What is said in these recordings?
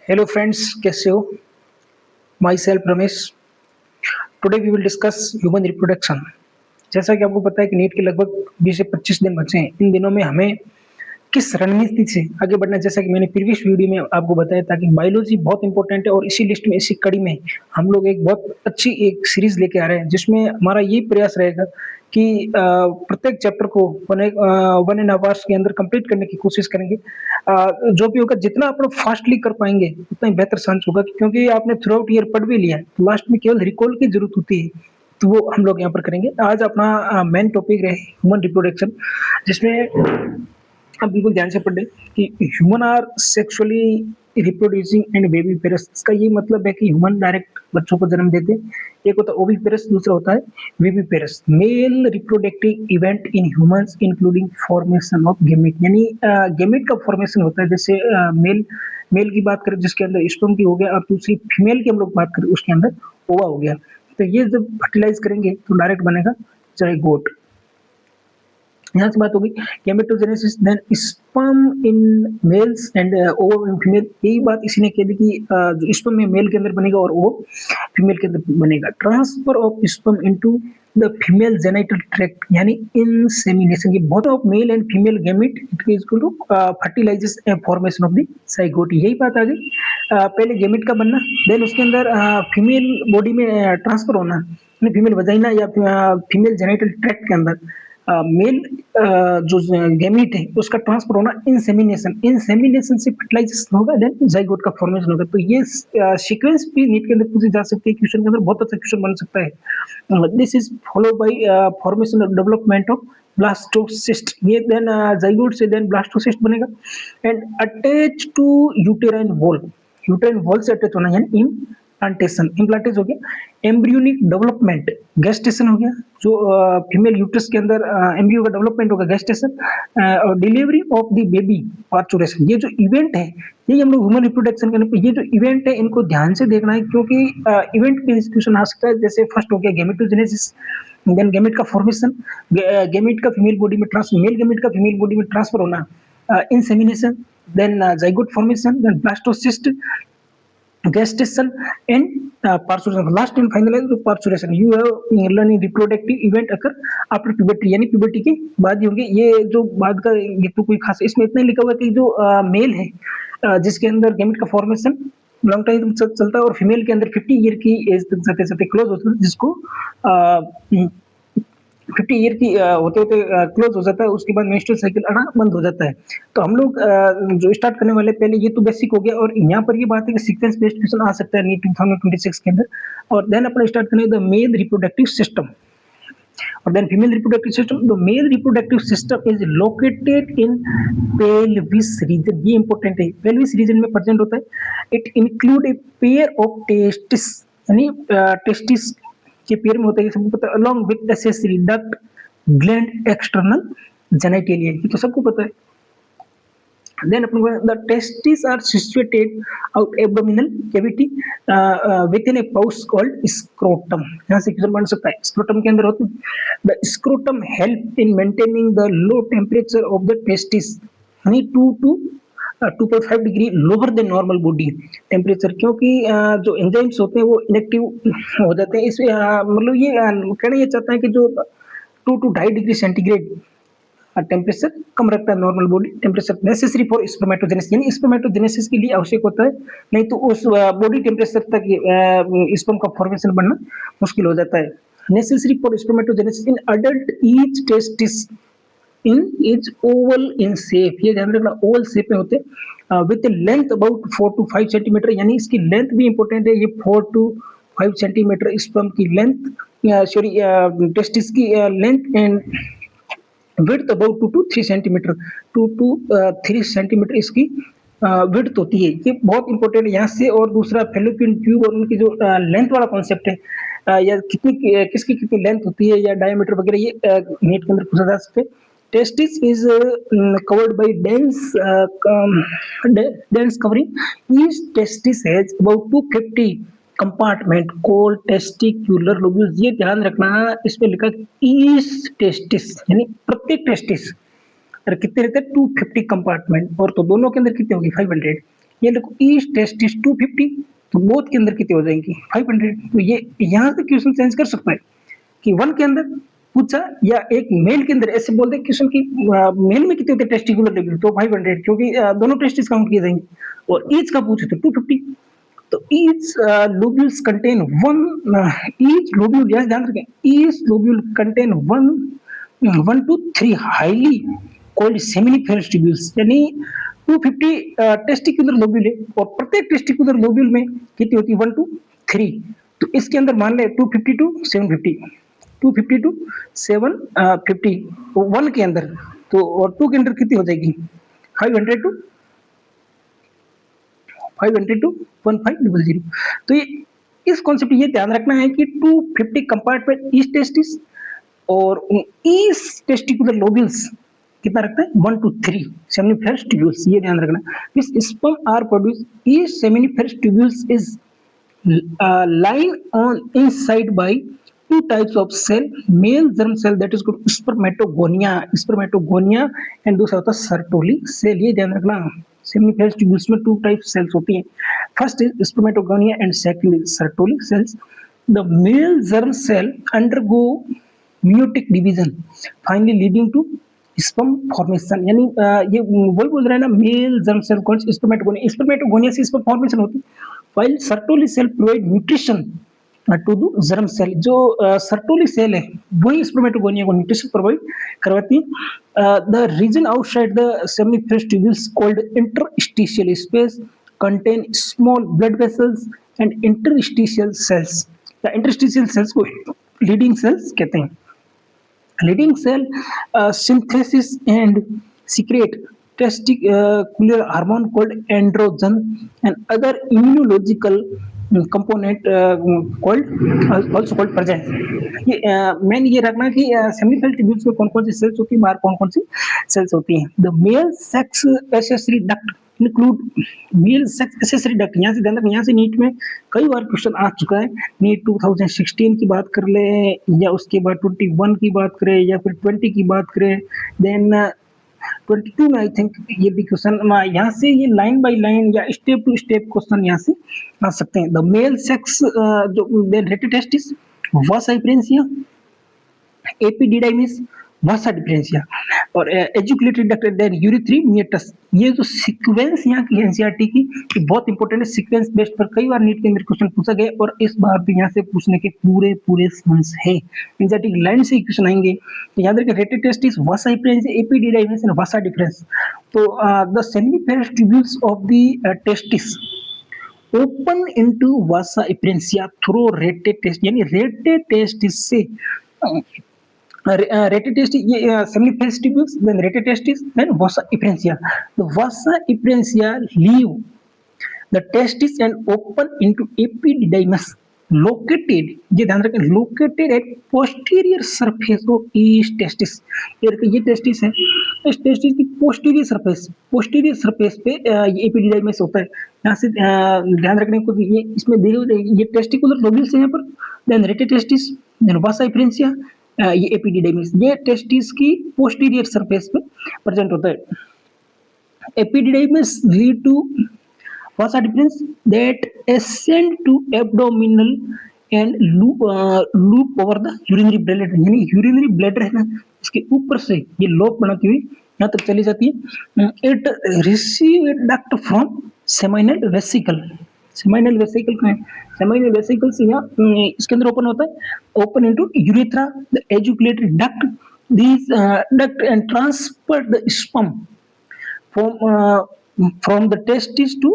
Hello friends, कैसे हो? Myself Ramesh. Today we will discuss human reproduction. जैसा कि आपको पता है कि नीट के लगभग 20 से 25 दिन बचे हैं। इन दिनों में हमें किस रणनीति से आगे बढ़ना है, जैसा कि मैंने प्रीवियस वीडियो में आपको बताया था कि बायोलॉजी बहुत इंपॉर्टेंट है और इसी लिस्ट में, इसी कड़ी में हम लोग एक बहुत अच्छी एक सीरीज लेके आ रहे हैं जिसमें हमारा ये प्रयास रहेगा कि प्रत्येक चैप्टर को 1.5 आवर्स के अंदर कंप्लीट करने की कोशिश करेंगे। जो भी होगा, जितना आप लोग फास्टली कर पाएंगे उतना ही बेहतर चांस होगा, क्योंकि आपने थ्रू आउट ईयर पढ़ भी लिया है, लास्ट में केवल रिकॉल की जरूरत होती है। तो वो हम लोग यहाँ पर करेंगे। आज अपना मेन टॉपिक रहे ह्यूमन रिप्रोडक्शन, जिसमें आप बिल्कुल ध्यान से पढ़ें कि human are sexually reproducing and viviparous. इसका ये मतलब है कि ह्यूमन डायरेक्ट बच्चों को जन्म देते हैं। एक होता है ओवी पेरस, दूसरा होता है baby पेरस। Male reproductive event in humans including formation of gamete, यानी गेमेट का फॉर्मेशन होता है। जैसे मेल मेल की बात करें जिसके अंदर स्पर्म की हो गया, और दूसरी फीमेल की हम लोग बात करें उसके अंदर ओवा हो गया। तो ये जब फर्टिलाइज करेंगे तो डायरेक्ट बनेगा जाइगोट। यहाँ से बात होगी gametogenesis, then sperm in males and ovum in female. यही बात इसी ने कह दी कि जो स्पर्म में मेल के अंदर बनेगा और वो फीमेल के अंदर बनेगा। Transfer of sperm into the female genital tract, यानी इंसेमिनेशन। ये बहुत of male and female gamete it is equal to fertilises and formation of the zygote. यही बात आ गई। पहले गेमेट का बनना, देन उसके अंदर फीमेल बॉडी में ट्रांसफर होना, फीमेल वजाइना या फीमेल जेनिटल ट्रैक्ट के अंदर मेल जो गैमीट है उसका ट्रांसफर होना, इंसेमिनेशन से फर्टिलाइजेशन होगा, देन जाइगोट का फॉर्मेशन होगा। तो ये सीक्वेंस भी नीट के अंदर पूछी जा सकती है, क्वेश्चन के अंदर बहुत अच्छा क्वेश्चन बन सकता है। This is follow by formation और डेवलपमेंट ऑफ ब्लास्टोसिस्ट। ये देन जाइगोट से देन ब्लास्टोसिस्ट बनेगा and attach to uterine wall. Uterine wall से अटैच होना यानी इम्प्लांटेशन हो गया। एम्ब्रियोनिक डेवलपमेंट, गेस्टेशन हो गया। जो फीमेल यूट्रस के अंदर एम्ब्रियो का डेवलपमेंट होगा, गेस्टेशन। और delivery of the baby, parturition. ये जो इवेंट है, ये हम लोग ह्यूमन रिप्रोडक्शन करने पे, ये जो इवेंट है इनको ध्यान से देखना है, क्योंकि इवेंट पे क्वेश्चन आ सकता है। जैसे फर्स्ट हो गया गेमेटोजेनेसिस, देन गेमेट का फॉर्मेशन, गेमेट का फीमेल बॉडी में ट्रांसफर, मेल गेमेट का फीमेल बॉडी में ट्रांसफर होना, insemination, then zygote formation, then blastocyst, gestation and parturition. Last and final is parturition. You have learning reproductive event occur after puberty, यानी puberty के बाद ही होंगे। ये जो बाद का, ये तो कोई खास, इसमें इतना ही लिखा हुआ है कि जो मेल है जिसके अंदर गेमेट का फॉर्मेशन लॉन्ग टाइम चलता है, और फीमेल के अंदर 50 ईयर की एज तक जाते जाते क्लोज होता है, जिसको 50 ईयर की होते होते क्लोज हो जाता है। उसके बाद मेंस्ट्रुअल साइकिल आना बंद हो जाता है। तो हम लोग जो स्टार्ट करने वाले, पहले ये तो बेसिक हो गया, और यहाँ पर ये बात है कि सीक्वेंस बेस्ड क्वेश्चन आ सकता है नीट 2026 के अंदर। और देन अपना स्टार्ट करेंगे द मेल रिप्रोडक्टिव सिस्टम, और then female reproductive system. The male reproductive system is located in pelvis region. ये इंपॉर्टेंट है, पेल्विस रीजन में प्रेजेंट होता है। It include a pair of testis, यानी टेस्टिस के पेयर में होता है, सबको पता है। Along with accessory duct, gland, external genitalia, ये तो सबको पता है। Then the testes are situated out abdominal cavity within a pouch called scrotum. यहाँ से क्वेश्चन बन सकता है, स्क्रोटम के अंदर होते हैं। The scrotum help in maintaining the low temperature of the testis, यानी 2.5 degree lower than normal body temperature, क्योंकि जो एंजाइम्स होते हैं वो इनएक्टिव हो जाते हैं। इसमें मतलब ये कहना ये चाहता है कि जो 2 to 2.5 डिग्री सेंटीग्रेड टेम्परेचर कम रखता है normal body temperature, necessary for spermatogenesis, यानी स्पर्मेटोजेनेसिस के लिए आवश्यक होता है। नहीं तो उस बॉडी टेम्परेचर तक स्पर्म का फॉर्मेशन बनना मुश्किल हो जाता है। Necessary for spermatogenesis in adult each testis in is oval in shape. ये ध्यान रखना, ओवल शेप में होते हैं with length about 4 to 5 centimetre, यानी इसकी लेंथ भी इंपॉर्टेंट है। ये 4 to 5 सेंटीमीटर स्पर्म की लेंथ, सॉरी टेस्टिस की length, and width about 2 to 3 centimetre, 2 to 3 centimetre इसकी विड्थ होती है। ये बहुत इंपॉर्टेंट है यहाँ से। और दूसरा फेलोपियन ट्यूब और उनकी जो लेंथ वाला कॉन्सेप्ट है, या किसकी कितनी लेंथ होती है या डायमीटर वगैरह, ये नीट के अंदर पूछा जा सकता है। Testis is covered by dense covering. Each testis has about 250 compartment called testicular lobules. ये ध्यान रखना, इसमें लिखा ईच टेस्टिस, यानी प्रत्येक टेस्टिस और कितने रहते हैं 250 कंपार्टमेंट, और तो दोनों के अंदर कितने होगी 500। ये देखो ईच टेस्ट इज 250, तो बोथ के अंदर कितने हो जाएंगे 500। तो ये यहाँ से क्वेश्चन चेंज कर सकता है कि वन के अंदर पूछा या एक मेल के अंदर ऐसे बोल दे क्वेश्चन की मेल में कितने होते हैं टेस्टिकुलर लेवल, तो 500 क्योंकि दोनों टेस्टिस काउंट किए जाएंगे। और ईच का पूछे तो 250, तो each lobules contain one, each lobule, यहां ध्यान रखें, each lobule contain one 1 to 3 highly cold seminiferous tubules, यानी 250 टेस्टिकुलर लोब्यूल है और प्रत्येक टेस्टिकुलर लोब्यूल में कितनी होती है 1 to 3। तो इसके अंदर मान ले 250 to 750, 250 to 750 वन के अंदर, तो और टू के अंदर कितनी हो जाएगी 500 to 1500। तो ये इस कॉन्सेप्ट ये ध्यान रखना है कि 250 कंपार्टमेंट ईच टेस्टिस और ईच टेस्टिकुलर लोब्यूल्स कितना रखता है 1 to 3 सेमिनिफेरस ट्यूब्यूल्स, ये ध्यान रखना। This sperm are produce, each seminiferous tubules is line on inside by two types of cell, male germ cell that is called spermatogonia and दूसरा होता है Sertoli cell। ये ध्यान रखना, सेमिनिफेरस ट्यूब्यूल्स में 2 टाइप सेल्स होती हैं, first is spermatogonia and second is Sertoli cells. The male germ cell undergo meiotic division finally leading to sperm formation, यानी ये वही बोल रहा है ना, male germ cell called spermatogonia, spermatogonia से स्पर्म फॉर्मेशन होती है, while Sertoli cell provide nutrition to the germ cell। जो Sertoli cell है वही स्पर्मेटोगोनिया को न्यूट्रिशन प्रोवाइड करवाती है। The region outside the seminiferous tubules called interstitial space contain small blood vessels and interstitial cells। The interstitial cells को leading cells कहते हैं। Leading cell synthesis and secrete testicular hormone called androgen and other immunological component called also called present। ये main ये रखना कि seminiferous tubules में कौन कौन सी सेल्स होती है, बाहर कौन कौन सी सेल्स होती हैं। The male sex accessory duct include male sex accessory duct, यहाँ से ध्यान रखना, यहाँ से नीट में कई बार क्वेश्चन आ चुका है। नीट 2016 की बात कर ले या उसके बाद 21 की बात करें या फिर 20 की बात करें, देन 22 में आई थिंक ये भी क्वेश्चन यहाँ से ये लाइन बाय लाइन या स्टेप टू स्टेप क्वेश्चन यहाँ से आ सकते हैं। द मेल सेक्स जो rated testis vasa deferentia, epididymis वासा डिफरेंशिया और एजुकेटेड डक्ट देन यूरिथ्री मिएटस। ये जो सीक्वेंस यहाँ की एनसीईआरटी की ये बहुत इंपॉर्टेंट है, सीक्वेंस बेस्ड पर कई बार नीट के अंदर क्वेश्चन पूछा गया और इस बार भी यहाँ से पूछने के पूरे चांस है। एनसीईआरटी की लाइन से क्वेश्चन आएंगे, तो याद रखिए rete testis vasa deferentia, epididymis and vasa deferens. तो the seminiferous tubules of the testis open into vasa deferentia through rete test, यानी रेटेड टेस्टिस से rated testis, ये seminiferous tubules, then rated testis, then vasa differentia। The vasa differentia leave the testis and open into epididymis located, ये ध्यान रखें, located at posterior surface of each testis। ये testis है, इस testis की posterior surface पे ये एपिडिडाइमिस होता है। यहाँ से ध्यान रखने को ये इसमें ये टेस्टिकुलर लोब्यूल्स है यहाँ पर, then rete testis, then vasa differentia, ये एपिडिडाइमिस, ये टेस्टिस की पोस्टीरियर सरफेस पे प्रेजेंट होता है। Epididymis lead to vasa deferens that ascend to abdominal and loop over the urinary bladder, यानी यूरिनरी ब्लैडर है ना, इसके ऊपर से ये लोप बनाती हुई यहाँ तक चली जाती है। It receive duct from seminal vesicle. Seminal vesicle का है, सेमाइनल वेसिकल से यहाँ इसके अंदर ओपन होता है, open into urethra, the ejaculatory duct, this duct and transfer the sperm from the testis to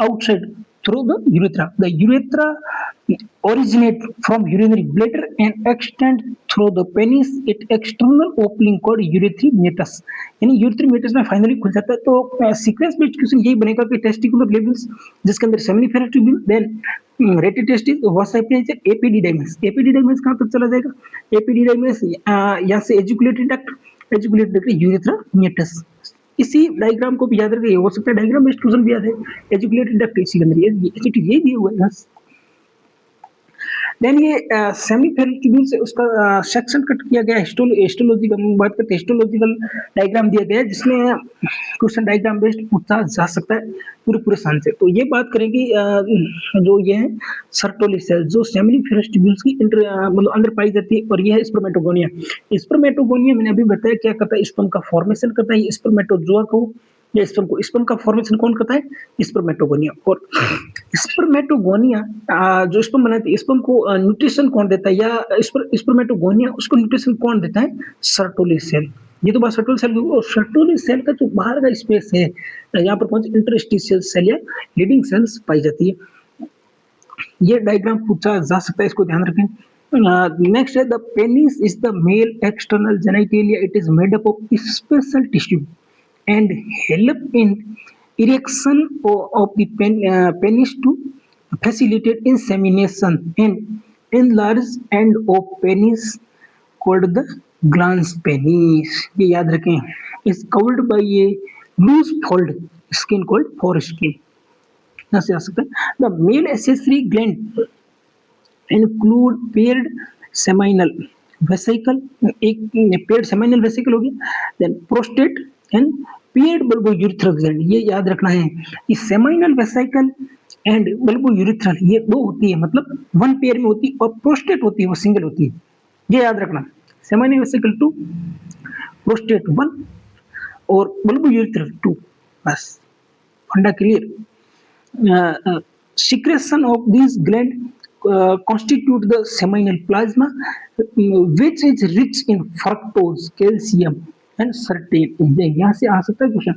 outside through the urethra। The urethra originate from urinary bladder and extend through the penis at external opening called urethral meatus, यानी urethral meatus में finally खुल जाता है। तो sequence based question यही बनेगा कि testicular levels जिसके अंदर seminiferous tubule, then rete testis, vasa deferentia, epididymis. Epididymis कहाँ तक चला जाएगा, एपिडिडाइमिस यहाँ से एजुकुलेटरी डक्ट यूरेथ्रा मेटस। इसी डायग्राम को भी याद रखिए, हो सकता है डायग्राम बेस्ड क्वेश्चन भी याद है, एजुकुलेटरी डक्ट इसी के अंदर ये दिया हुआ है। देन ये सेमी ट्यूब्यूल से उसका सेक्शन कट किया गया। हिस्टोलॉजी का बात करते हैं, हिस्टोलॉजिकल डायग्राम दिया गया है जिसमें क्वेश्चन डायग्राम बेस्ड पूछा जा सकता है पूरे पूरे सान से। तो ये बात करेंगे जो ये है सर्टोली सेल जो सेमी ट्यूब्यूल्स की मतलब अंदर पाई जाती है, और ये है स्पर्मेटोगोनिया। स्पर्मेटोगोनिया मैंने अभी बताया क्या करता है, स्पर्म का फॉर्मेशन करता है। स्पर्मेटोजोआ को या स्पर्म का फॉर्मेशन कौन करता है, स्पर्मेटोगोनिया। और स्पर्मेटोगोनिया जो स्पर्म बनाती है, स्पर्म को न्यूट्रिशन कौन देता है, या स्पर्मेटोगोनिया उसको न्यूट्रिशन कौन देता है, सर्टोली सेल। ये तो बात सर्टोली सेल की। और सर्टोली सेल का जो बाहर का स्पेस है, यहाँ पर कौन सी इंटरस्टिशियल सेल या लीडिंग सेल्स पाई जाती है। ये डायग्राम पूछा जा सकता है, इसको ध्यान रखें। नेक्स्ट है the penis is the male external genitalia, it is made up of special tissue and help in erection of the penis to facilitate insemination, and enlarge end of penis called the glans penis। ये याद रखें। is covered by a loose fold skin called foreskin। यहाँ से आ सकता है। the male accessory gland include paired seminal vesicle, एक paired seminal vesicle हो गया, then prostate and paid bulbourethral gland. ये याद रखना है कि सेमाइनल वेसिकल एंड बल्बोयूरेथ्रल ये दो होती है, मतलब वन पेयर में होती है, और प्रोस्टेट होती है वो सिंगल होती है। ये याद रखना, सेमाइनल वेसिकल 2, प्रोस्टेट 1 और बल्बोयूरेथ्रल 2। बस फंडा clear. secretion of these gland constitute the seminal plasma, which is rich in fructose, calcium and certain। यहाँ से आ सकता है question.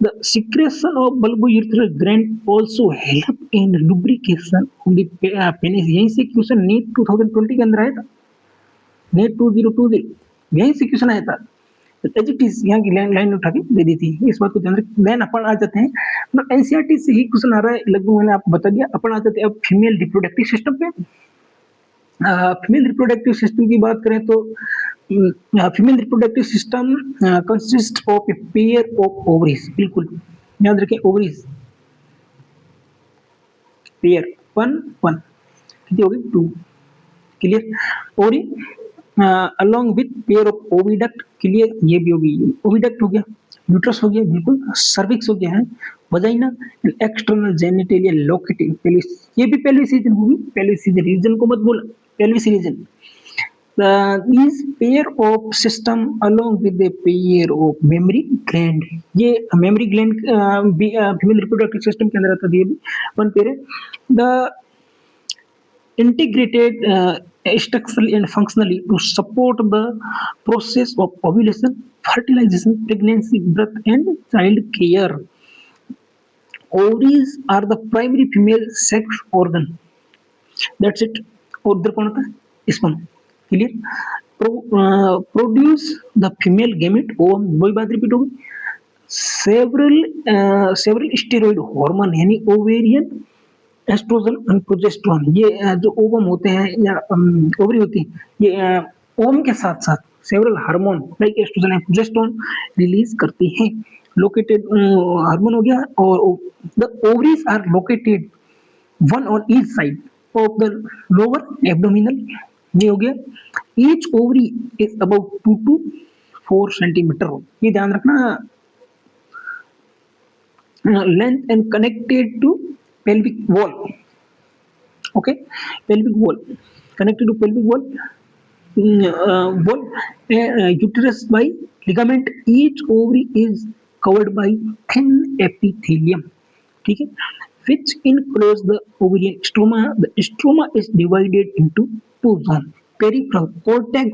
The secretion of bulbourethral gland also help in lubrication of the penis। यहीं से question NEET 2020 के अंदर आया था, नीट 2020 यहीं से क्वेश्चन आया था। एज इट इज यहाँ की लाइन उठा के दे दी थी, इस बात को ध्यान रखें। देन अपन आ जाते हैं, मतलब एनसीईआरटी से ही क्वेश्चन आ रहा है लगभग, मैंने आपको बता दिया। अपन आ जाते हैं अब फीमेल रिप्रोडक्टिव सिस्टम पे। फीमेल रिप्रोडक्टिव सिस्टम की बात करें तो female reproductive system consist of A pair of ovaries. बिल्कुल याद रखें, ओवरीज पेयर 1 1 कितनी होगी 2। Clear. Ovary along with pair of oviduct। Clear, ये भी होगी, ओविडक्ट हो गया, यूट्रस हो गया, बिल्कुल, सर्विक्स हो गया है, vagina and external genitalia locating pelvis. ये भी पेल्विस रीजन होगी, पेल्विस रीजन को मत बोल, pelvis region. These pair of system along with the pair of mammary gland। ये mammary gland female reproductive system के अंदर आता है, ये भी वन पेयर है। The integrated structurally and functionally to support the process of ovulation, fertilization, pregnancy, birth and child care। ovaries are the primary female sex organ, that's it। और उधर कौन होता है, sperm. Clear. Produce the female gamete, ovum, वही बात repeat होगी। Several steroid hormone यानी ovarian oestrogen and progesterone. ये जो ओवम होते हैं या ओवरी होती है, ये ओवम के साथ साथ several hormone like oestrogen and progesterone release करती हैं। लोकेटेड हार्मोन हो गया, और the ovaries are located one on each side of the lower abdominal. ये हो गया। Each ovary is about 2 to 4 centimetre. ये ध्यान रखना। Length and connected to pelvic wall, okay, pelvic wall connected to pelvic wall, uterus by ligament। each ovary is covered by thin epithelium, ठीक है, which enclose the ovarian stroma। the stroma is divided into two zones, peripheral cortex,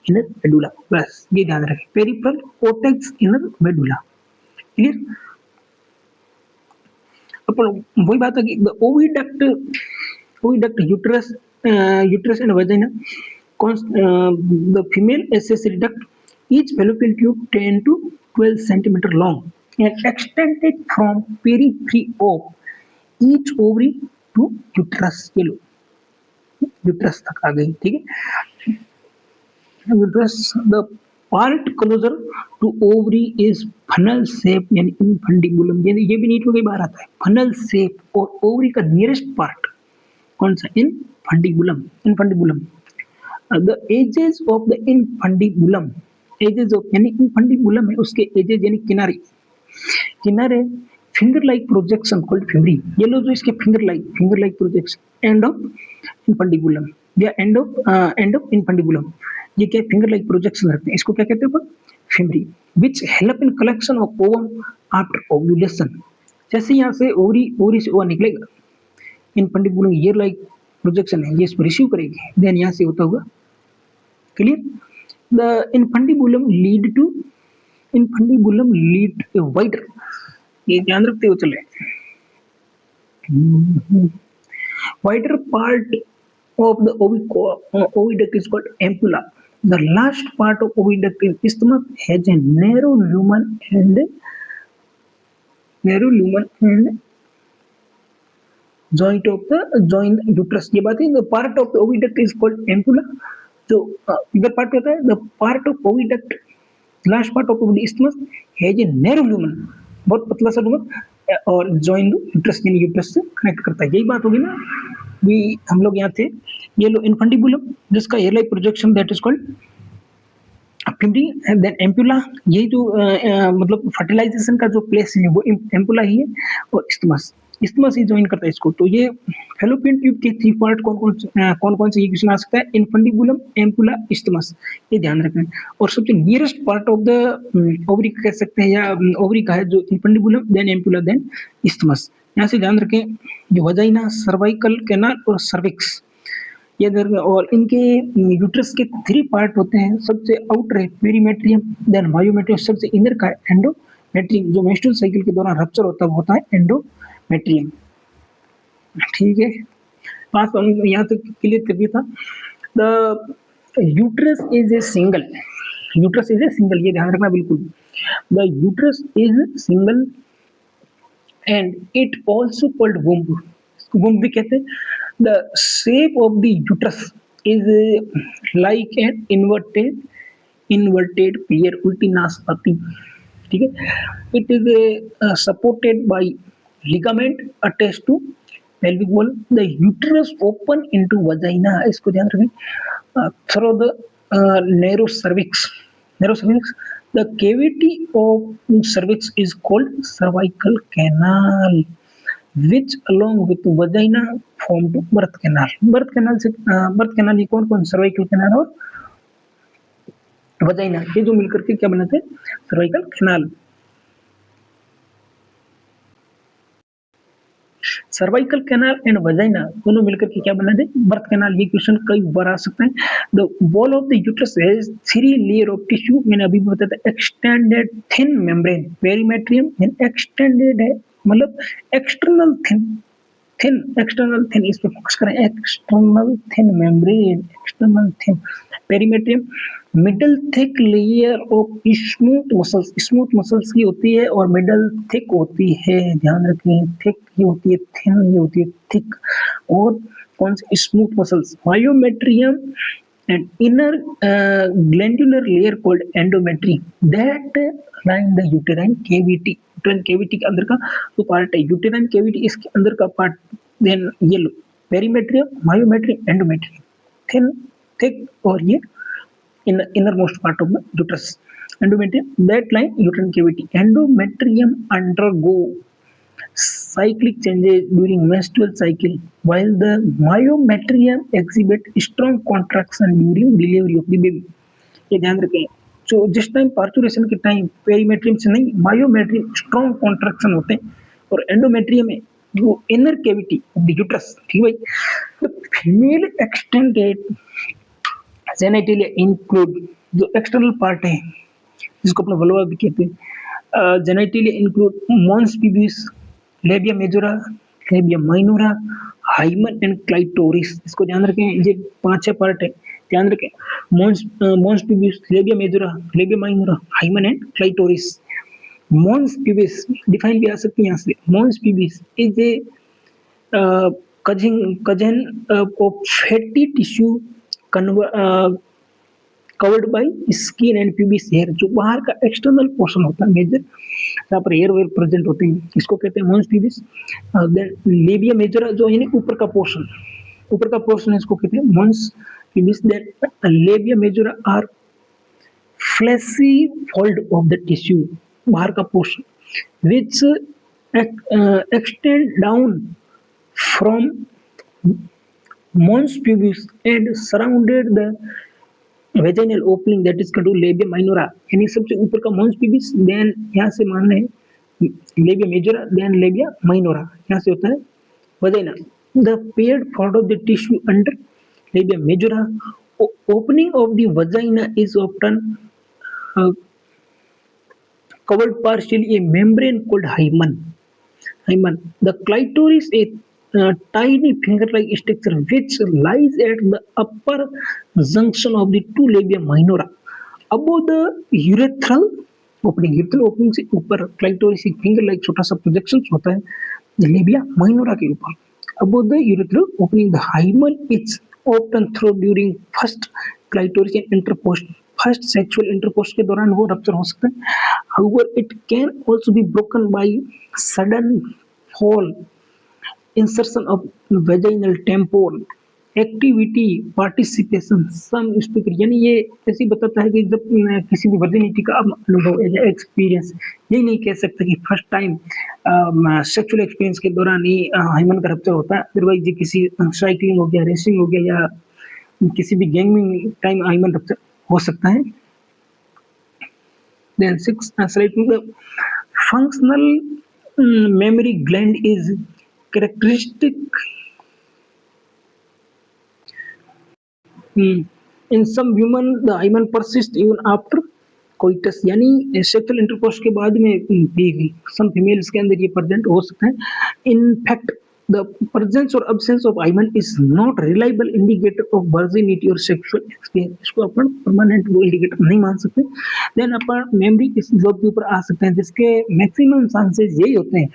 inner medulla। बस ये ध्यान रखें, peripheral cortex, inner medulla। Clear. अपन वही बात है कि oviduct uterus and vagina, the female accessory duct, each fallopian tube 10 to 12 centimeter long and extended from periphery of each ovary to uterus। ये लो यूट्रस तक आ गई, ठीक है। Uterus, the part closer to ovary is funnel shape यानी infundibulum. ये भी NEET हो गई, बाहर आता है फनल शेप। और ओवरी का नियरेस्ट पार्ट कौन सा? Infundibulum, infundibulum. The edges of the infundibulum, edges of यानी इनफंडिबुलम है उसके एजेस यानी किनारे, किनारे finger like projection called fimbriae. ये लो जो इसके finger like projection end of infundibulum या एंड ऑफ इनफंडिबुलम, ये क्या फिंगर लाइक प्रोजेक्शन रखते हैं, इसको क्या कहते हैं? Fimbria. Which help in collection of ovum after ovulation, जैसे यहाँ से ओवरी ओवरी से ओवा निकलेगा, इनफंडिबुलम ईयर लाइक प्रोजेक्शन है, ये इसको रिसीव करेगी, देन यहाँ से होता हुआ clear. The infundibulum lead wider, ये ध्यान रखते हो चले, wider part of the oviduct is called ampulla. The last part of oviduct in isthmus has a narrow lumen and joint uterus. ये बात है, the part of the oviduct is called ampulla. जो इधर पार्ट होता है, the part of oviduct, last part of the isthmus has a narrow lumen, बहुत पतला सा lumen, और joint uterus यानी यूट्रस से कनेक्ट करता है। यही बात होगी ना, भी हम लोग यहाँ थे, ये लो इनफंडिबुलम जिसका air like projection that is called fimbriae, and then ampulla, यही जो मतलब फर्टिलाइजेशन का जो प्लेस है वो एम्पुला ही है, और इस्थमस, इस्थमस ही ज्वाइन करता है इसको। तो ये फैलोपियन ट्यूब के थ्री पार्ट कौन कौन से ये क्वेश्चन आ सकता है? इनफंडिबुलम, एम्पुला, इस्थमस, ये ध्यान रखना है। और सबसे nearest part of the ovary कह सकते हैं, या ओवरी का है जो infundibulum, then ampulla, then isthmus. यहाँ से ध्यान रखें, जो वजाइना, सर्वाइकल कैनाल और सर्विक्स, ये और इनके यूट्रस के थ्री पार्ट होते हैं। सबसे आउटर है पेरीमेट्रियम, देन मायोमेट्रियम, सबसे इनर का एंडोमेट्रियम। जो मेंस्ट्रुअल साइकिल के दौरान रप्चर होता है वो होता है एंडोमेट्रियम। ठीक है, पास यहाँ तक क्लियर कर दिया था। The uterus is a single, uterus is a single, ये ध्यान रखना बिल्कुल। The uterus is single and it also called womb, womb भी कहते हैं। The shape of the uterus is like an inverted pear, उल्टी नाशपाती, ठीक है। It is supported by ligament attached to pelvic wall. The uterus open into vagina, इसको ध्यान रखें। Through the narrow cervix, the cavity of cervix is called cervical canal, which along with vagina form to birth canal. birth canal ये कौन cervical canal और vagina, ये जो मिलकर के क्या बनाते हैं? Cervical canal. Cervical canal and vagina दोनों मिलकर के क्या बनाते हैं? Birth canal. ये क्वेश्चन कई बार आ सकता है। The wall of the uterus has three layer of tissue, मैंने अभी भी बताया था। Extended thin membrane, perimetrium, extended है मतलब एक्सटर्नल एक्सटर्नल थिन, इस पे फोकस करें। External thin membrane, external thin perimetrium, middle thick layer of smooth muscles, smooth muscles की होती है और मिडल थिक होती है, ध्यान रखें। थिक ये होती है, थिन ये होती है थिक, और कौन से? Smooth muscles. Myometrium and inner glandular layer called endometrium that line the uterine cavity, uterine cavity के अंदर का जो पार्ट है uterine cavity, इसके अंदर का पार्ट। देन ये लो perimetrium, myometrium, endometrium, thin, thick, और ये inner most part of the uterus, endometrium that line uterine cavity. Endometrium undergo cyclic changes during menstrual cycle, while the myometrium exhibit strong contraction during delivery of the baby. ये ध्यान रखें, जो जिस time parturition के time perimetrium से नहीं, myometrium strong contraction होते हैं, और एंडोमेट्रियम में जो inner cavity of the uterus, ठीक है भाई। फीमेल एक्सटेंडेड जेनिटलिया इंक्लूड, जो एक्सटर्नल पार्ट है जिसको अपना वल्वा भी कहते हैं, genitalia include mons pubis, labia majora, labia minora, hymen and clitoris. इसको ध्यान रखें, ये 5-6 पार्ट है, ध्यान रखें। Mons pubis, labia majora, labia minora, hymen and clitoris. Mons pubis define भी आ सकती है यहाँ से। Mons pubis is a cousin of fatty tissue covered by skin and pubis hair, जो बाहर का एक्सटर्नल पोर्शन होता है मेजर, जहाँ पर हेयर वेयर प्रेजेंट होते हैं, इसको कहते हैं मॉन्स पीबिस। लेबिया मेजोरा जो यानी ऊपर का पोर्शन, ऊपर का पोर्शन इसको कहते हैं mons pubis, that labia majora are fleshy fold of the tissue, बाहर का portion, which extend down from mons pubis and surrounded the vaginal opening that is called labia minora, यानी सबसे ऊपर का mons pubis, then यहाँ से मान रहे हैं labia majora, then labia minora, यहाँ से होता है vagina. The paired fold of the tissue under labia majora, opening of the vagina is often covered partially a membrane called hymen. The clitoris is a tiny finger-like structure which lies at the upper junction of the two labia minora. Above the urethral opening से ऊपर clitoris एक finger-like छोटा सा projection होता है labia minora के ऊपर. Above the urethral opening, the hymen is often through during first clitoris and intercourse. First sexual intercourse के दौरान वो रप्चर हो सकता है. However, it can also be broken by sudden fall, insertion of vaginal tampon, activity, participation, some speaker, यानी ये ऐसे बताता है कि जब किसी भी वर्जिनिटी का अनुभव या एक्सपीरियंस, यही नहीं कह सकता कि फर्स्ट टाइम सेक्सुअल एक्सपीरियंस के दौरान ही हाइमन का रप्चर होता है. अदरवाइज ये किसी साइकिलिंग हो गया, रेसिंग हो गया, या किसी भी गेम में टाइम हाइमन रप्चर हो सकता है. Then 6, the functional mammary gland is characteristic in some women. The hymen persists even after coitus, यानी सेक्सुअल इंटरकोर्स के बाद में भी some females के अंदर ये प्रेजेंट हो सकता है. In fact, the presence or absence of hymen is not reliable indicator of virginity or sexual experience. इसको अपन permanent वो indicator नहीं मान सकते. Then अपन memory इस जॉब के ऊपर आ सकते हैं, जिसके मैक्सिमम चांसेस यही होते हैं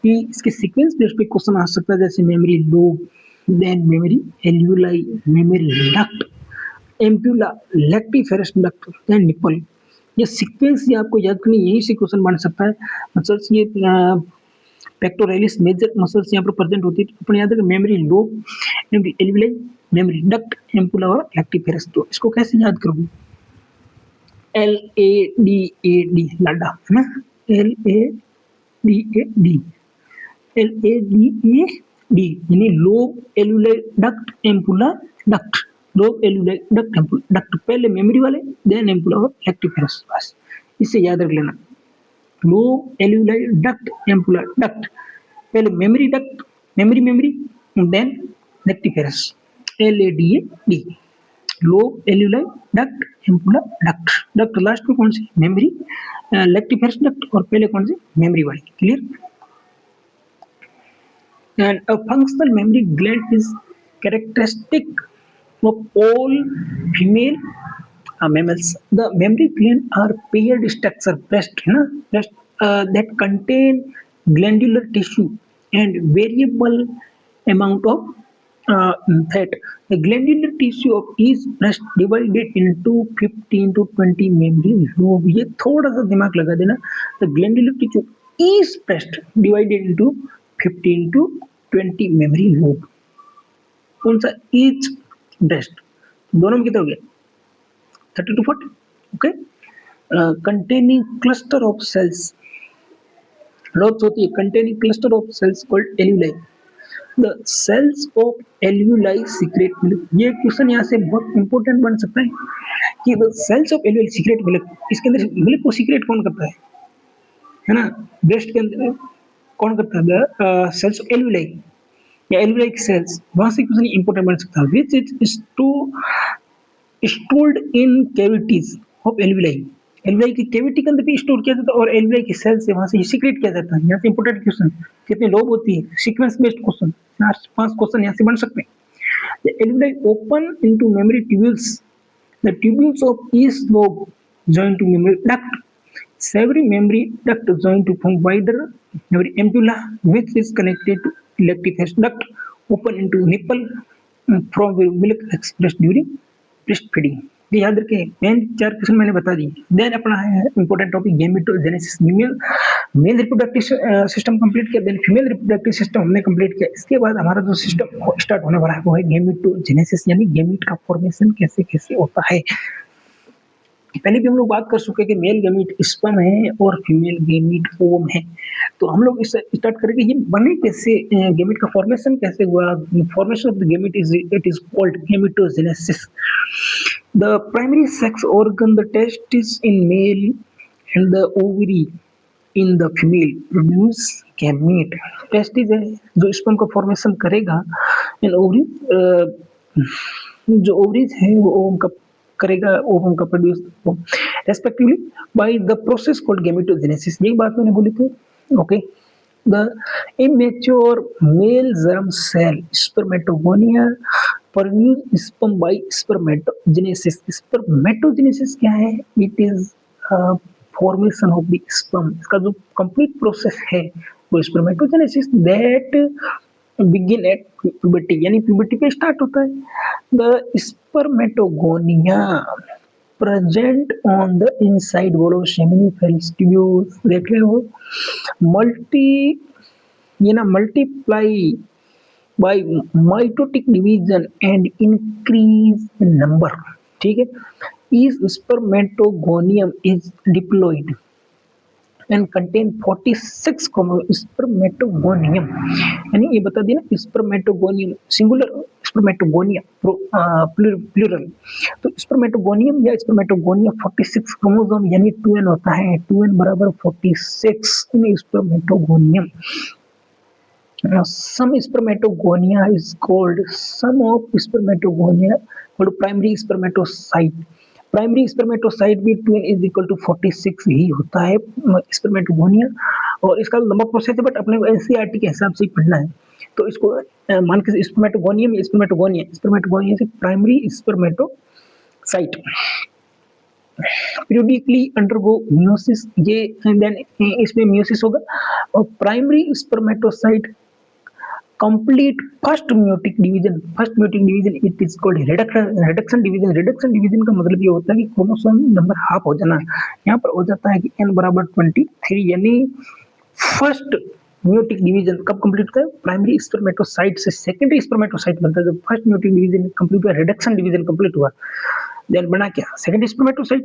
कि इसके सीक्वेंस बेस्ड पे क्वेश्चन आ सकता है, जैसे mammary lobe, then mammary alveoli, mammary duct, ampulla, lactiferous duct, then nipple. ये सीक्वेंस ये आपको याद करनी, यही से क्वेश्चन बन सकता है. मतलब ये पेक्टोरलिस मेजर मसल्स यहाँ पर प्रेजेंट होती है. अपने याद रखें memory lobe, memory alveoli, mammary duct, ampulla और लैक्टिफेरस. तो इसको कैसे याद करोगे? LADAD, लाडा, है ना? LADAD, यानी lobe, alveoli, duct, ampulla, duct, lobe, alveoli, duct, ampulla, duct. पहले मेमोरी वाले, देन एम्पुला और लैक्टिफेरस. बस इससे याद रख लेना. Lobe, alveoli, duct, ampulla, duct. पहले mammary duct, mammary, then lactiferous. LADAD, lobe, alveoli, duct, ampulla, duct. Duct last में कौन सी? मेमोरी, लैक्टिफेरस डक्ट, और पहले कौन सी? मेमोरी वाली. Clear? And a functional mammary gland is characteristic of all female mammals. The mammary gland are paired structure, breast, है ना? Breast that contain glandular tissue and variable amount of fat. The glandular tissue of each breast divided into 15 to 20 mammary lobe. ये थोड़ा सा दिमाग लगा देना. The glandular tissue each breast divided into 15 to 20 mammary lobe. कौन सा? Each breast. दोनों में कितना हो गया? 30 to 40. Okay. Containing cluster of cells, lobes होती है. Containing cluster of cells called alveoli. The cells of alveoli secrete milk. ये क्वेश्चन यहाँ से बहुत इंपॉर्टेंट बन सकता है कि the cells of alveoli secrete milk. इसके अंदर मिल्क को सीक्रेट कौन करता है ना? ब्रेस्ट के अंदर कौन करता है? सेल्स ऑफ एल्यूलाई या एल्यूलाई सेल्स. वहां से क्वेश्चन इंपॉर्टेंट बन सकता है. Which is stored in cavities of एल्यूलाई. एल्यूलाई की कैविटी के अंदर भी स्टोर किया जाता है और एल्यूलाई की सेल से वहां से सीक्रेट किया जाता है. यहाँ से इंपॉर्टेंट क्वेश्चन, कितने लोब होती है, सीक्वेंस बेस्ड क्वेश्चन, 4-5 क्वेश्चन यहाँ से बन सकते हैं. The एल्यूलाई open into memory tubules. The tubules of each lobe join to memory duct. Several memory duct join to form wider memory ampulla, which is connected to lactiferous duct, open into nipple from where milk expressed during breastfeeding. ये याद रखें, main 4 question मैंने बता दिए। Then अपना है important topic gametogenesis. Mail reproductive system complete किया, then female reproductive system हमने कंप्लीट किया। इसके बाद हमारा जो सिस्टम स्टार्ट होने वाला है वो है गैमेटोजेनेसिस, यानी गैमेट का फॉर्मेशन कैसे कैसे होता है। पहले भी हम लोग बात कर चुके कि मेल गैमीट स्पर्म है और फीमेल गैमीट ओवम है। तो हम लोग इससे स्टार्ट करेंगे, ये बने कैसे, गैमीट का फॉर्मेशन कैसे हुआ। Formation of the gamete is called gametogenesis. The primary sex organ, the testis in male and the ovary in the female produce gamete. Testis है जो स्पर्म का फॉर्मेशन करेगा, इन ओवरी जो ओवरीज है वो ओवम का करेगा, ओवम का produce respectively bye the process called gametogenesis. यही बात मैंने बोली थी। Okay, the immature male germ cell spermatogonia produce sperm by spermatogenesis। spermatogenesis क्या है? It is formation of the sperm। इसका जो complete process है वो spermatogenesis that begin at puberty, यानी puberty पे स्टार्ट होता है। The spermatogonia present on the inside wall of seminiferous tubules, देख रहे हो, multiply by mitotic division and increase in number। ठीक है, is spermatogonium is diploid and contain 46 spermatogonium। यानी ये बता दिया ना, स्पर्मेटोगोनियम सिंगुलर, स्पर्मेटोगोनिया प्लूरल। तो स्पर्मेटोगोनियम या स्पर्मेटोगोनिया 46 क्रोमोसोम यानी 2n होता है, 2n बराबर 46 इन spermatogonium. Some spermatogonia is called, some of spermatogonia called primary spermatocyte। Primary spermatocyte भी 2n इज इक्वल टू 46 ही होता है स्पर्मेटोगोनिया। और इसका लंबा प्रोसेस है, बट अपने को एनसीईआरटी के हिसाब से ही पढ़ना है। तो इसको मान के स्पर्मेटोगोनियम या स्पर्मेटोगोनिया से primary spermatocyte periodically undergo meiosis, ये देन इसमें मियोसिस होगा। और primary spermatocyte complete first meiotic division it is called reduction division। reduction division का मतलब ये होता है कि क्रोमोसोम नंबर हाफ हो जाना। यहाँ पर हो जाता है कि n बराबर 23, यानी फर्स्ट meiotic division कब कंप्लीट होता है? प्राइमरी स्पर्मेटोसाइट से सेकेंडरी स्पर्मेटोसाइट बनता है। जब फर्स्ट meiotic division कंप्लीट हुआ, reduction division कंप्लीट हुआ, देन बना क्या? Secondary spermatocyte.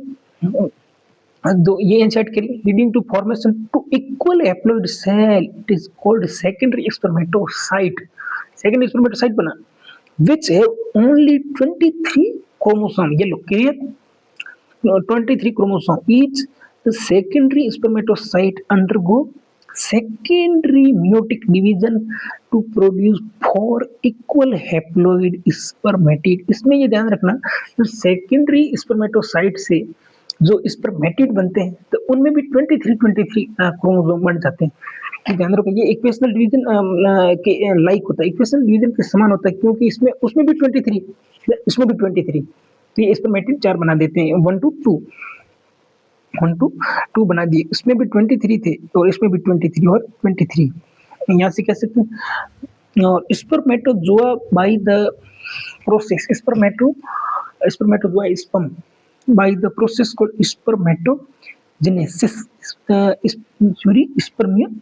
दो ये इंसर्ट करिए, leading to formation two equal haploid cell, it is called secondary spermatocyte. Secondary spermatocyte बना which have only 23 chromosome। ये लो clear, 23 chromosome each। the secondary spermatocyte undergo secondary meiotic division to produce 4 equal haploid spermatid। इसमें ये ध्यान रखना, तो secondary spermatocyte से जो स्पर्मेटिड बनते हैं तो उनमें भी 23 क्रोमोसोम बन जाते हैं। कि ध्यान रखो, ये इक्वेशनल डिवीजन के लाइक होता है, इक्वेशनल डिवीजन के समान होता है, क्योंकि इसमें उसमें भी 23, इसमें भी 23। तो ये स्पर्मेटिड 4 बना देते हैं, 1 to 2 बना दिए। इसमें भी 23 थे और इसमें भी 23 और 23। यहाँ से कह सकते हैं। और spermatozoa bye the process, spermatozoa sperm by the process called spermatogenesis।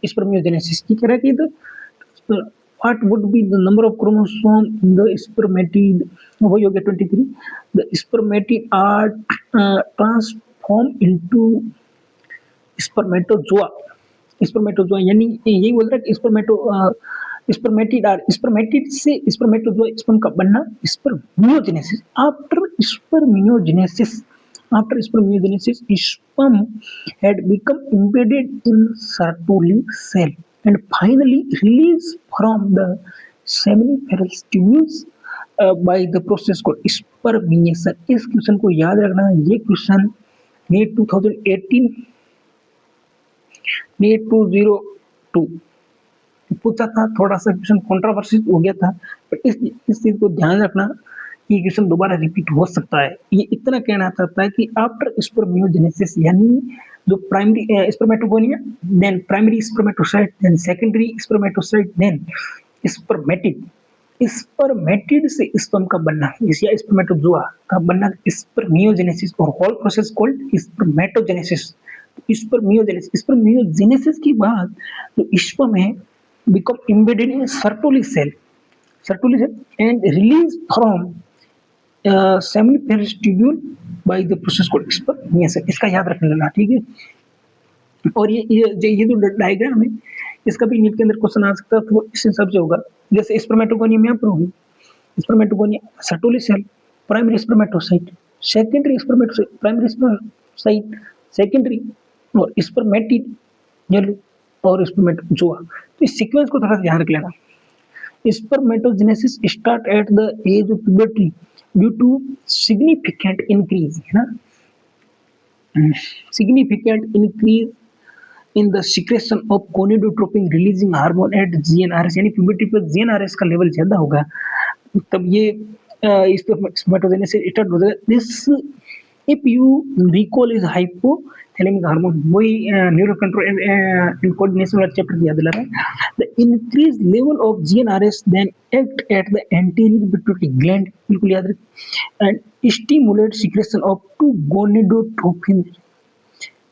spermiogenesis की कह रहा है कि what would be the number of chromosome in the spermatid, वही हो गया 23। the spermatid are transformed into spermatozoa। यानी यही बोल रहा है कि स्पर्मेटिड से स्पर्मेटोजोआ स्पर्म का बनना, spermiogenesis. After spermiogenesis, sperm had become embedded in Sertoli cell and finally released from the seminiferous tubules by the process called spermination। इस क्वेश्चन को याद रखना, ये क्वेश्चन नीट 2018 नीट 202 पूछा था। थोड़ा सा क्वेश्चन कंट्रोवर्सी हो गया था, पर इस चीज को ध्यान रखना, ये क्वेश्चन दोबारा रिपीट हो सकता है। ये इतना कहना चाहता है कि आफ्टर स्पर्मियोजेनेसिस, यानी जो primary spermatogonia, then primary spermatocyte, then secondary spermatocyte, then spermatid. Spermatid से स्पर्म का बनना या स्पर्मेटोजोआ का बनना स्पर्मियोजेनेसिस और whole process called spermatogenesis. Spermiogenesis के बाद जो स्पर्म है become embedded in Sertoli cell and release from seminiferous tubule by the process called spermiation. इसका याद रखने लेना, ठीक है। और ये जो डायग्राम है इसका भी नीट के अंदर क्वेश्चन आ सकता है, तो इस हिसाब से होगा। जैसे स्पर्मेटोगोनियम यहाँ पर होगी, spermatogonium Sertoli cell, primary spermatocyte, secondary spermatocyte, primary spermatocyte, secondary और स्पर्मेटिड येलो और स्पर्मेटोजोआ। तो इस सीक्वेंस को थोड़ा सा ध्यान रख लेना। Spermatogenesis start at the age of puberty due to significant increase, है ना, significant increase in the secretion of gonadotropin releasing hormone at GnRS, यानी प्यूबर्टी पर GnRS का लेवल ज्यादा होगा तब ये स्पर्मेटोजेनेसिस स्टार्ट हो जाएगा। This if you recall is hypothalamic hormone, वही न्यूरो कंट्रोल एंड कोऑर्डिनेशन वाला चैप्टर याद दिला रहा है। The increase level of GnRS then act at the anterior pituitary gland, बिल्कुल याद रखें, and stimulate secretion of two gonadotropin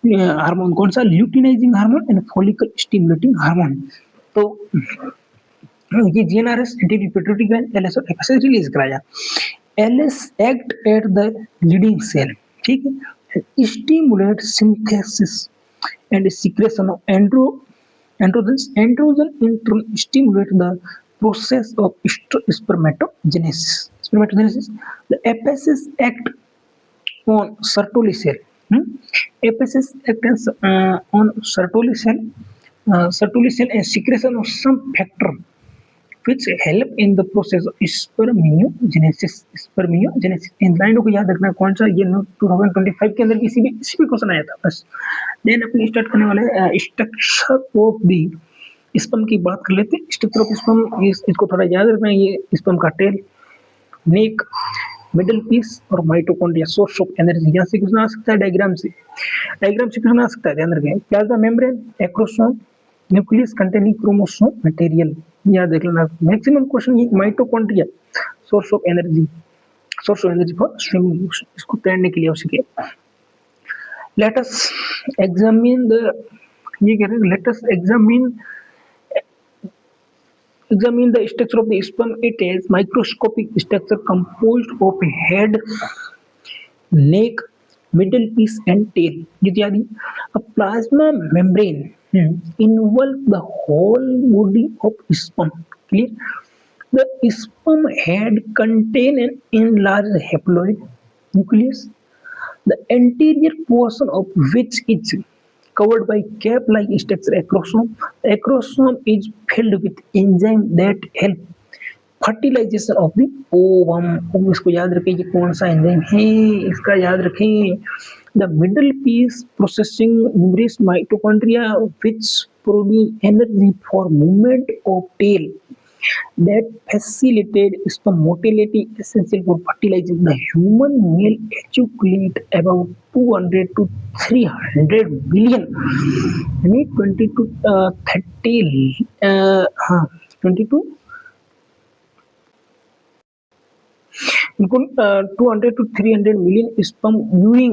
hormone. कौन सा? Luteinizing hormone and follicle stimulating hormone. तो ये GnRS anterior pituitary gland LS और FSH रिलीज कराया। LS act at the Leydig cell, ठीक है, stimulate synthesis and secretion of androgen in turn stimulate the process of spermatogenesis. The FSH act on Sertoli cell. FSH acts on Sertoli cell and secretion of some factor which help in the process of spermiogenesis. इन लाइनों को याद रखना, कौन सा? ये 2025 के अंदर इसी भी क्वेश्चन आया था बस। देन अपन स्टार्ट करने वाले स्ट्रक्चर ऑफ द स्पर्म की बात कर लेते हैं। स्ट्रक्चर ऑफ स्पर्म, इसको थोड़ा याद रखना। ये स्पर्म का टेल, नेक, मिडल पीस और माइटोकॉन्ड्रिया, सोर्स ऑफ एनर्जी। यहाँ से क्वेश्चन आ सकता है डायग्राम से क्वेश्चन आ सकता है, ध्यान रखें। Plasma membrane, acrosome, nucleus containing chromosome material, याद रख लेना। मैक्सिमम क्वेश्चन ये mitochondria, source of energy for swimming, इसको तैरने के लिए आवश्यक है। लेट अस एग्जामिन द, ये कह रहे हैं, let us examine the structure of the sperm. It is microscopic structure composed of head, neck, middle piece and tail. A plasma membrane involves the whole body of sperm. Clear? The sperm head contain an enlarged haploid nucleus, the anterior portion of which is covered by cap-like structure acrosome. The acrosome is filled with enzyme that help fertilization of the ovum. इसको याद रखें, ये कौन सा enzyme है, इसका याद रखें। The middle piece processing numerous mitochondria which produce energy for movement of tail that facilitate sperm motility essential for fertilizing. The human male ejaculate about 200 to 300 billion, यानी 20 to 30 20 to 200 to 300 million sperm during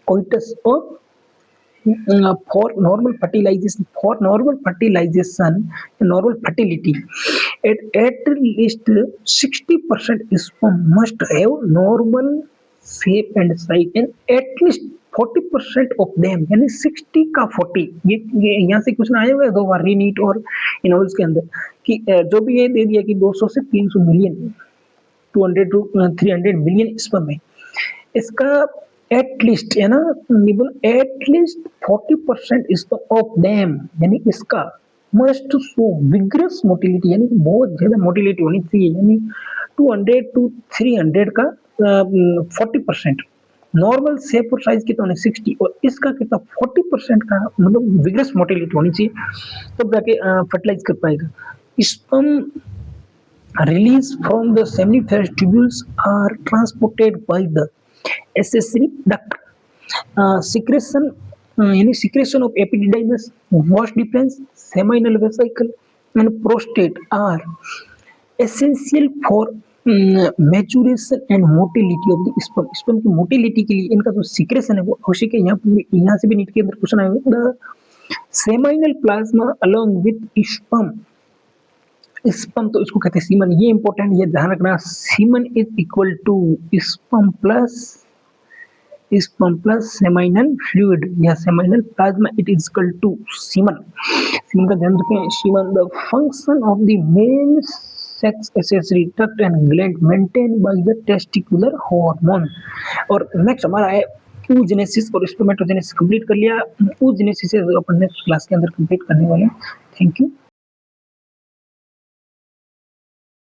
coitus or for normal fertilization, normal fertility. At least 60% sperm must have normal shape and size, and at least 40% of them, यानी 60 का 40, ये यहाँ से question आया हुआ है 2 बार रीनीट और इनोवल्स के अंदर कि जो भी ये दे दिया कि 200 से 300 मिलियन, 200 to 300 मिलियन स्पर्म है, इसका एटलीस्ट, है ना, एटलीस्ट 40% स्पर्म ऑफ देम, यानी इसका मस्ट शो विग्रस मोटिलिटी, यानी बहुत ज्यादा मोटिलिटी होनी चाहिए, यानी 200 to 300 का 40%, नॉर्मल शेप और साइज कितना होना 60 और इसका कितना 40% का, मतलब विग्रस मोटिलिटी होनी चाहिए, तब जाके फर्टिलाइज कर पाएगा। Sperm released from the seminiferous tubules are transported by the accessory duct. Secretion of epididymis, vas deferens, seminal vesicle and prostate are essential for maturation and motility of the sperm. Sperm की motility के लिए इनका जो secretion है वो आवश्यक है। यहाँ से भी नीट के अंदर क्वेश्चन आएगा, the seminal plasma along with sperm. Sperm तो इसको कहते हैं सीमन, ये इंपॉर्टेंट, ये ध्यान रखना। Semen is equal to sperm plus seminal fluid या seminal plasma, it is equal to semen. Semen का ध्यान रखें। Semen the function of the main sex accessory tract and gland maintain by the testicular hormone. और next हमारा है oogenesis और spermatogenesis. Complete कर लिया। oogenesis अपन नेक्स्ट क्लास के अंदर कंप्लीट करने वाले हैं। Thank you.